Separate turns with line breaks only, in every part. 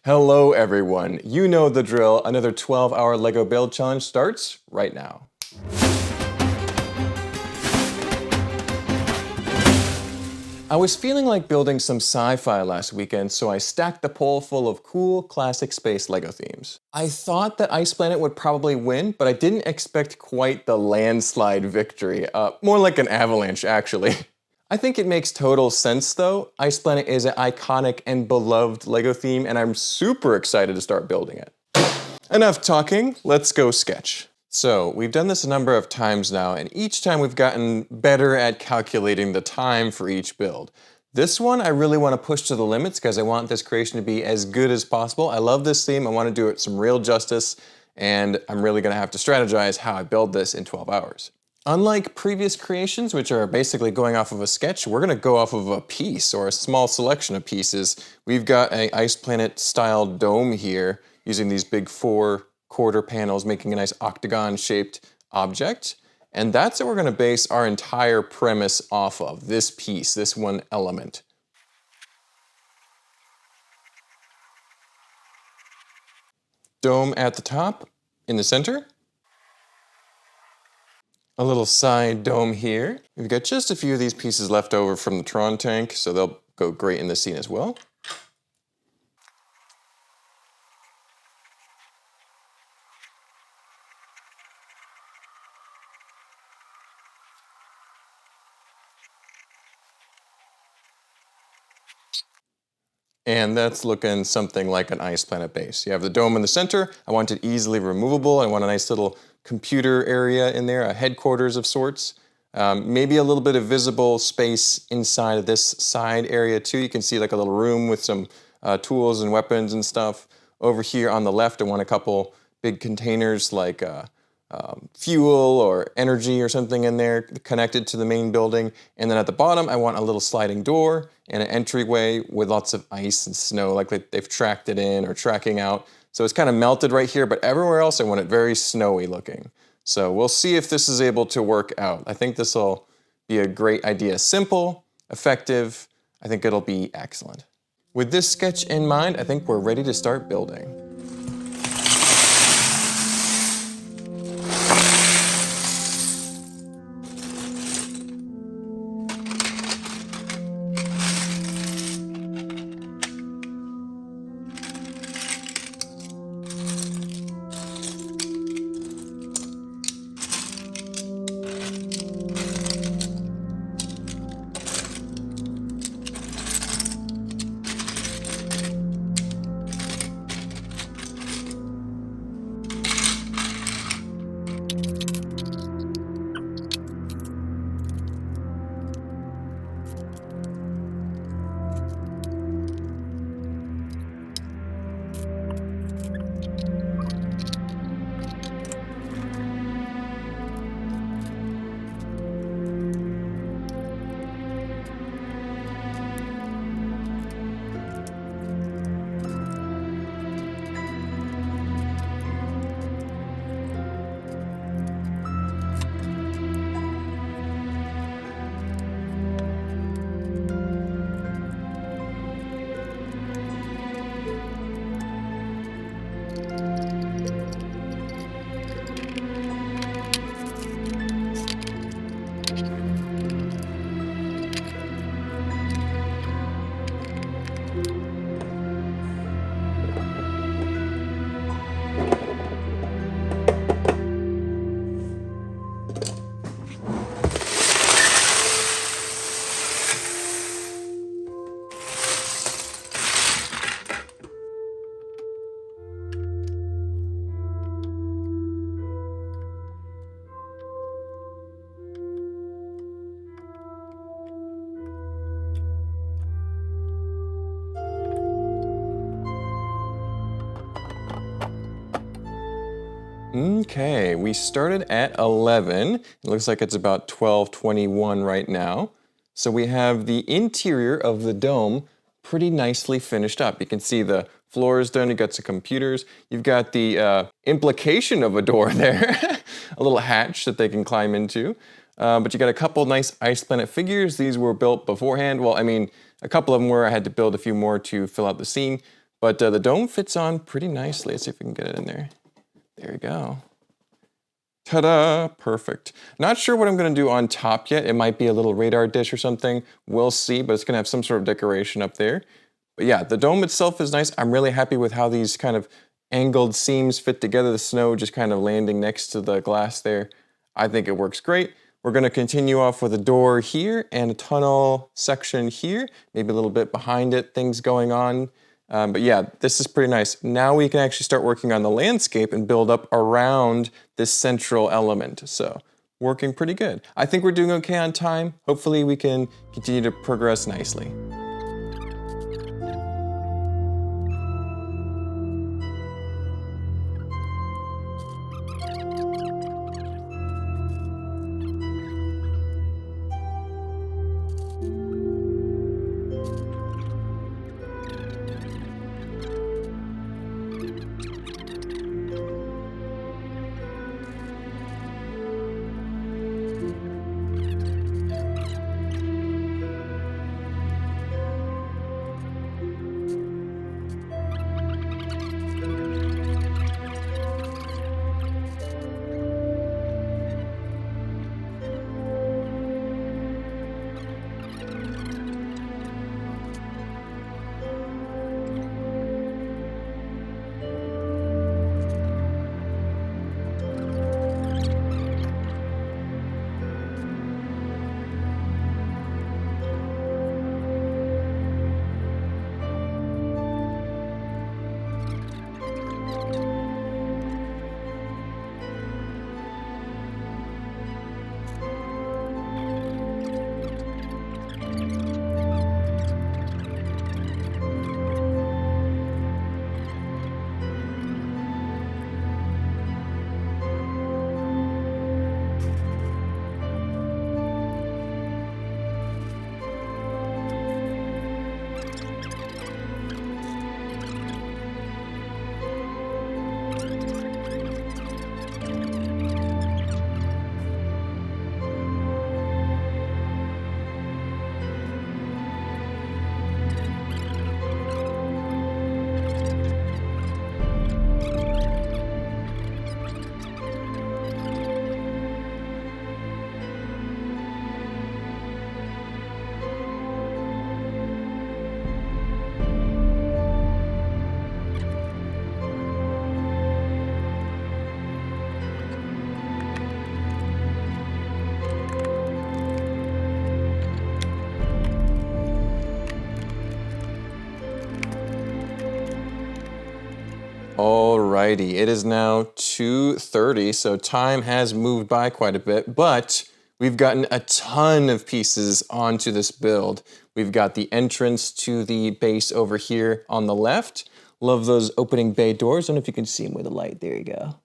Hello everyone, you know the drill. Another 12-hour LEGO build challenge starts right now. I was feeling like building some sci-fi last weekend, so I stacked the pole full of cool, classic space LEGO themes. I thought that Ice Planet would probably win, but I didn't expect quite the landslide victory. More like an avalanche, actually. I think it makes total sense though. Ice Planet is an iconic and beloved LEGO theme, and I'm super excited to start building it. Enough talking, let's go sketch. So we've done this a number of times now, and each time we've gotten better at calculating the time for each build. This one I really want to push to the limits because I want this creation to be as good as possible. I love this theme, I want to do it some real justice, and I'm really going to have to strategize how I build this in 12 hours. Unlike previous creations, which are basically going off of a sketch, we're gonna go off of a piece or a small selection of pieces. We've got an Ice Planet style dome here using these big 4-quarter panels, making a nice octagon shaped object. And that's what we're gonna base our entire premise off of, this piece, this one element. Dome at the top, in the center. A little side dome here. We've got just a few of these pieces left over from the Tron tank, so they'll go great in this scene as well. And that's looking something like an Ice Planet base. You have the dome in the center. I want it easily removable. I want a nice little computer area in there, a headquarters of sorts. Maybe a little bit of visible space inside of this side area too. You can see like a little room with some tools and weapons and stuff. Over here on the left, I want a couple big containers like fuel or energy or something in there connected to the main building. And then at the bottom, I want a little sliding door and an entryway with lots of ice and snow, like they've tracked it in or tracking out. So it's kind of melted right here, but everywhere else I want it very snowy looking. So we'll see if this is able to work out. I think this will be a great idea. Simple, effective, I think it'll be excellent. With this sketch in mind, I think we're ready to start building. Okay, we started at 11. It looks like it's about 12:21 right now. So we have the interior of the dome pretty nicely finished up. You can see the floor is done, you've got some computers. You've got the implication of a door there, a little hatch that they can climb into. But you got a couple nice Ice Planet figures. These were built beforehand. Well, I mean, a couple of them were. I had to build a few more to fill out the scene. But the dome fits on pretty nicely. Let's see if we can get it in there. There we go. Ta-da, perfect. Not sure what I'm gonna do on top yet. It might be a little radar dish or something. We'll see, but it's gonna have some sort of decoration up there. But yeah, the dome itself is nice. I'm really happy with how these kind of angled seams fit together. The snow just kind of landing next to the glass there. I think it works great. We're gonna continue off with a door here and a tunnel section here, maybe a little bit behind it, things going on. But yeah, this is pretty nice. Now we can actually start working on the landscape and build up around this central element. So working pretty good. I think we're doing okay on time. Hopefully we can continue to progress nicely. Alrighty, it is now 2:30, so time has moved by quite a bit, but we've gotten a ton of pieces onto this build. We've got the entrance to the base over here on the left. Love those opening bay doors. I don't know if you can see them with the light. There you go.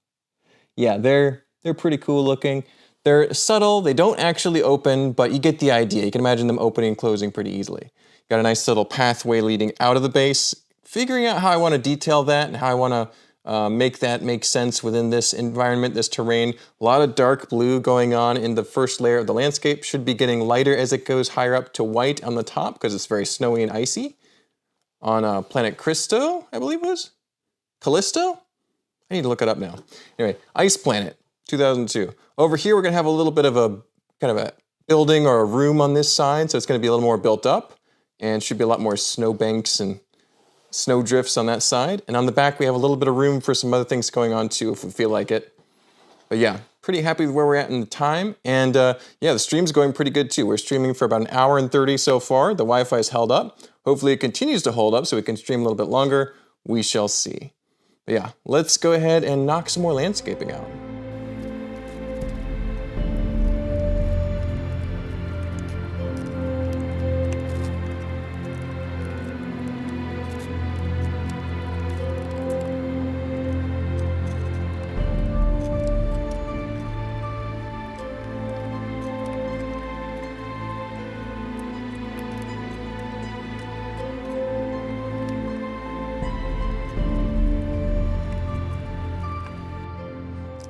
Yeah, they're pretty cool looking. They're subtle, they don't actually open, but you get the idea. You can imagine them opening and closing pretty easily. Got a nice little pathway leading out of the base. Figuring out how I want to detail that and how I want to make that make sense within this environment, this terrain. A lot of dark blue going on in the first layer of the landscape. Should be getting lighter as it goes higher up to white on the top because it's very snowy and icy. On planet Cristo, I believe it was? Callisto? I need to look it up now. Anyway, Ice Planet, 2002. Over here, we're gonna have a little bit of a kind of a building or a room on this side, so it's gonna be a little more built up and should be a lot more snow banks and snow drifts on that side. And on the back, we have a little bit of room for some other things going on too, if we feel like it. But yeah, pretty happy with where we're at in the time. And yeah, the stream's going pretty good too. We're streaming for about 1 hour and 30 so far. The Wi-Fi's held up. Hopefully it continues to hold up so we can stream a little bit longer. We shall see. But yeah, let's go ahead and knock some more landscaping out.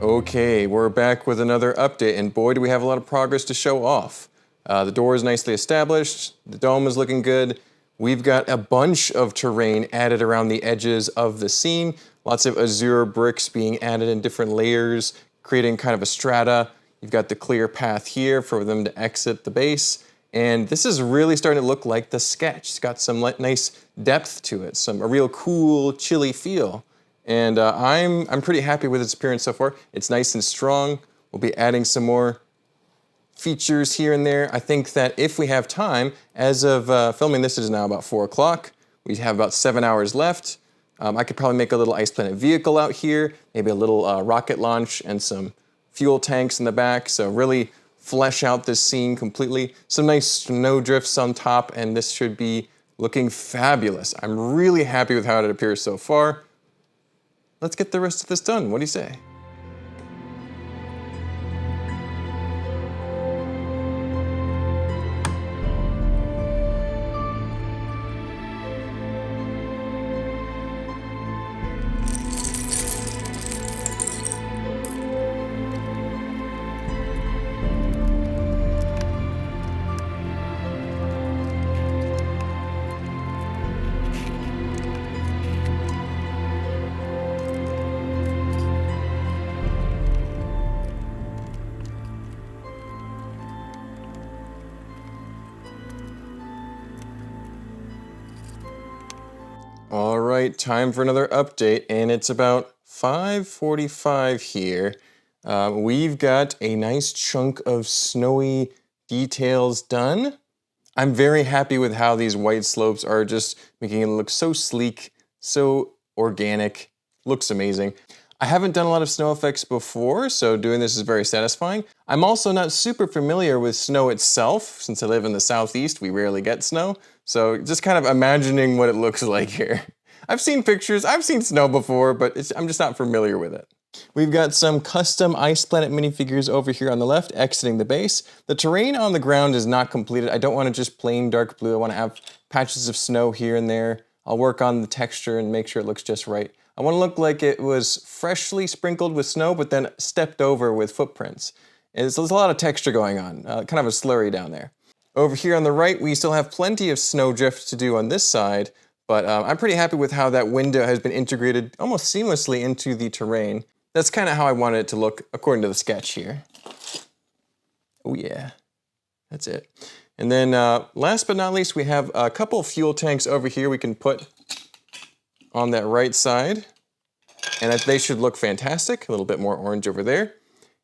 Okay, we're back with another update, and boy, do we have a lot of progress to show off. The door is nicely established, the dome is looking good. We've got a bunch of terrain added around the edges of the scene. Lots of azure bricks being added in different layers, creating kind of a strata. You've got the clear path here for them to exit the base. And this is really starting to look like the sketch. It's got some nice depth to it, a real cool, chilly feel. And I'm pretty happy with its appearance so far. It's nice and strong. We'll be adding some more features here and there. I think that if we have time, as of filming this, it is now about 4 o'clock. We have about 7 hours left. I could probably make a little Ice Planet vehicle out here, maybe a little rocket launch and some fuel tanks in the back. So really flesh out this scene completely. Some nice snow drifts on top, and this should be looking fabulous. I'm really happy with how it appears so far. Let's get the rest of this done. What do you say? All right, time for another update, and it's about 5:45 here. We've got a nice chunk of snowy details done. I'm very happy with how these white slopes are just making it look so sleek, so organic, looks amazing. I haven't done a lot of snow effects before, so doing this is very satisfying. I'm also not super familiar with snow itself. Since I live in the southeast, we rarely get snow. So just kind of imagining what it looks like here. I've seen pictures, I've seen snow before, but I'm just not familiar with it. We've got some custom Ice Planet minifigures over here on the left, exiting the base. The terrain on the ground is not completed. I don't want to just plain dark blue. I want to have patches of snow here and there. I'll work on the texture and make sure it looks just right. I want to look like it was freshly sprinkled with snow, but then stepped over with footprints. And so there's a lot of texture going on, kind of a slurry down there. Over here on the right, we still have plenty of snow drift to do on this side, but I'm pretty happy with how that window has been integrated almost seamlessly into the terrain. That's kind of how I wanted it to look according to the sketch here. Oh yeah, that's it. And then last but not least, we have a couple fuel tanks over here we can put on that right side, and they should look fantastic. A little bit more orange over there.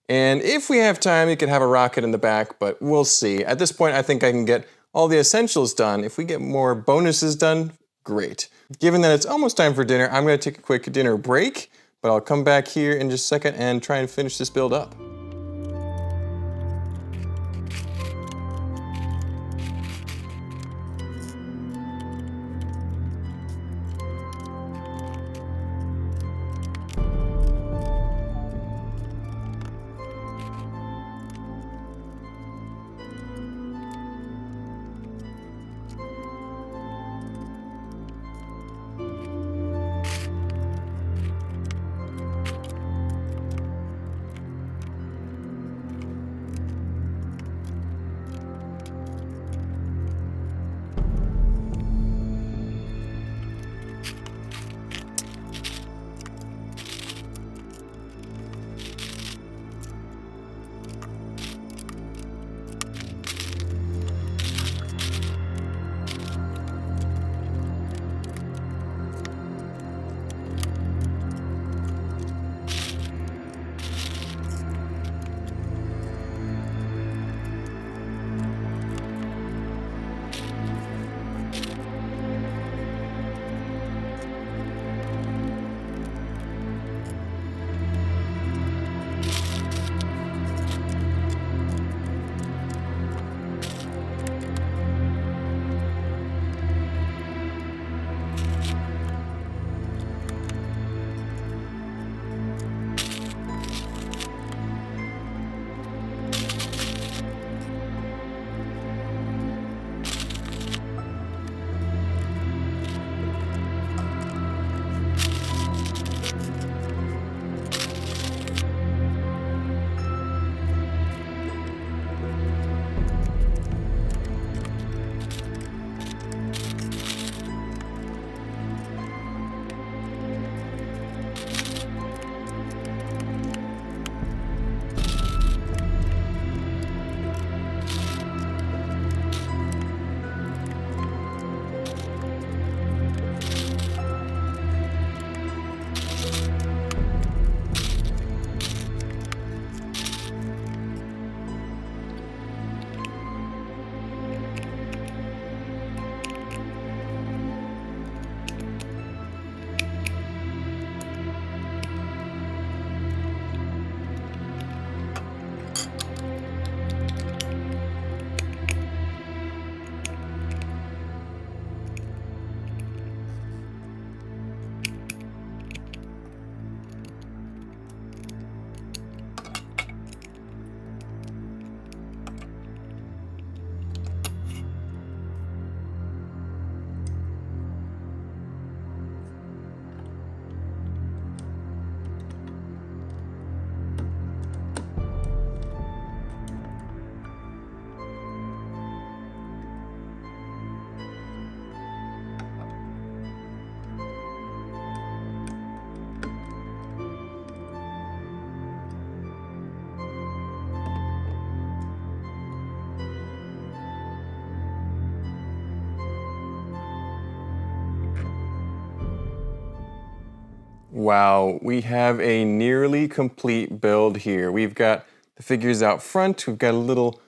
And if we have time, we could have a rocket in the back, but we'll see. At this point, I think I can get all the essentials done. If we get more bonuses done, great. Given that it's almost time for dinner, I'm gonna take a quick dinner break, but I'll come back here in just a second and try and finish this build up. Wow, we have a nearly complete build here. We've got the figures out front, we've got a little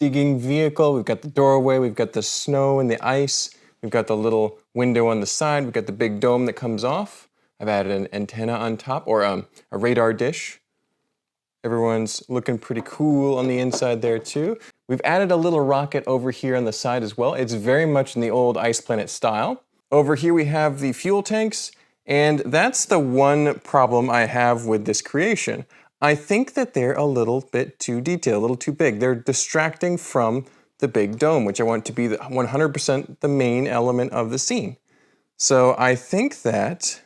digging vehicle, we've got the doorway, we've got the snow and the ice, we've got the little window on the side, we've got the big dome that comes off. I've added an antenna on top, or a radar dish. Everyone's looking pretty cool on the inside there too. We've added a little rocket over here on the side as well. It's very much in the old Ice Planet style. Over here we have the fuel tanks, and that's the one problem I have with this creation. I think that they're a little bit too detailed, a little too big. They're distracting from the big dome, which I want to be 100% the main element of the scene. So I think that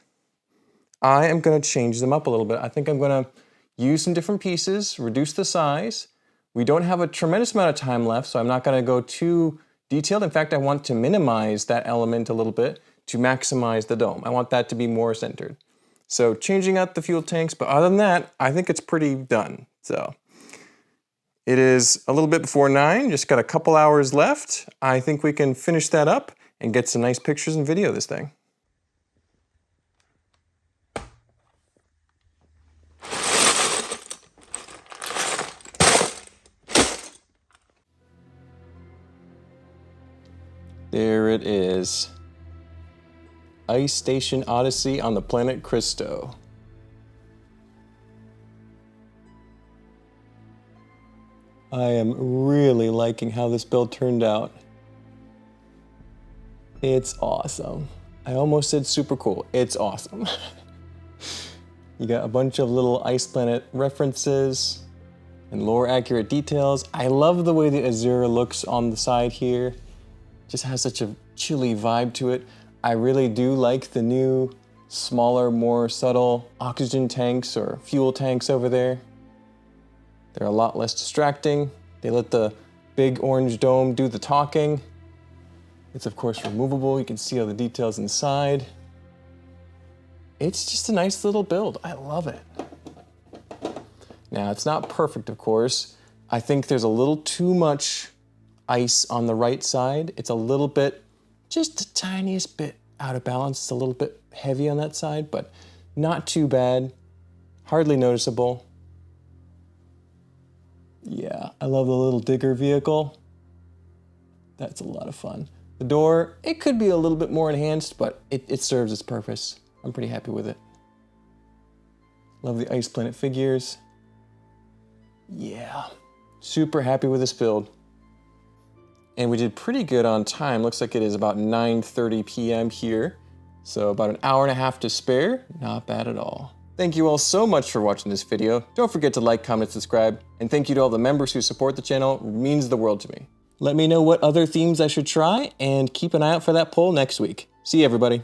I am going to change them up a little bit. I think I'm going to use some different pieces, reduce the size. We don't have a tremendous amount of time left, so I'm not going to go too detailed. In fact, I want to minimize that element a little bit to maximize the dome. I want that to be more centered. So changing out the fuel tanks, but other than that, I think it's pretty done. So it is a little bit before 9, just got a couple hours left. I think we can finish that up and get some nice pictures and video of this thing. There it is. Ice Station Odyssey on the planet Cristo. I am really liking how this build turned out. It's awesome. I almost said super cool. It's awesome. You got a bunch of little Ice Planet references and lore accurate details. I love the way the Azure looks on the side here. Just has such a chilly vibe to it. I really do like the new, smaller, more subtle oxygen tanks or fuel tanks over there. They're a lot less distracting. They let the big orange dome do the talking. It's of course removable. You can see all the details inside. It's just a nice little build. I love it. Now, it's not perfect, of course. I think there's a little too much ice on the right side. It's a little bit, just the tiniest bit out of balance. It's a little bit heavy on that side, but not too bad. Hardly noticeable. Yeah, I love the little digger vehicle. That's a lot of fun. The door, it could be a little bit more enhanced, but it serves its purpose. I'm pretty happy with it. Love the Ice Planet figures. Yeah, super happy with this build. And we did pretty good on time. Looks like it is about 9:30 p.m. here. So about an hour and a half to spare. Not bad at all. Thank you all so much for watching this video. Don't forget to like, comment, subscribe. And thank you to all the members who support the channel. It means the world to me. Let me know what other themes I should try and keep an eye out for that poll next week. See you, everybody.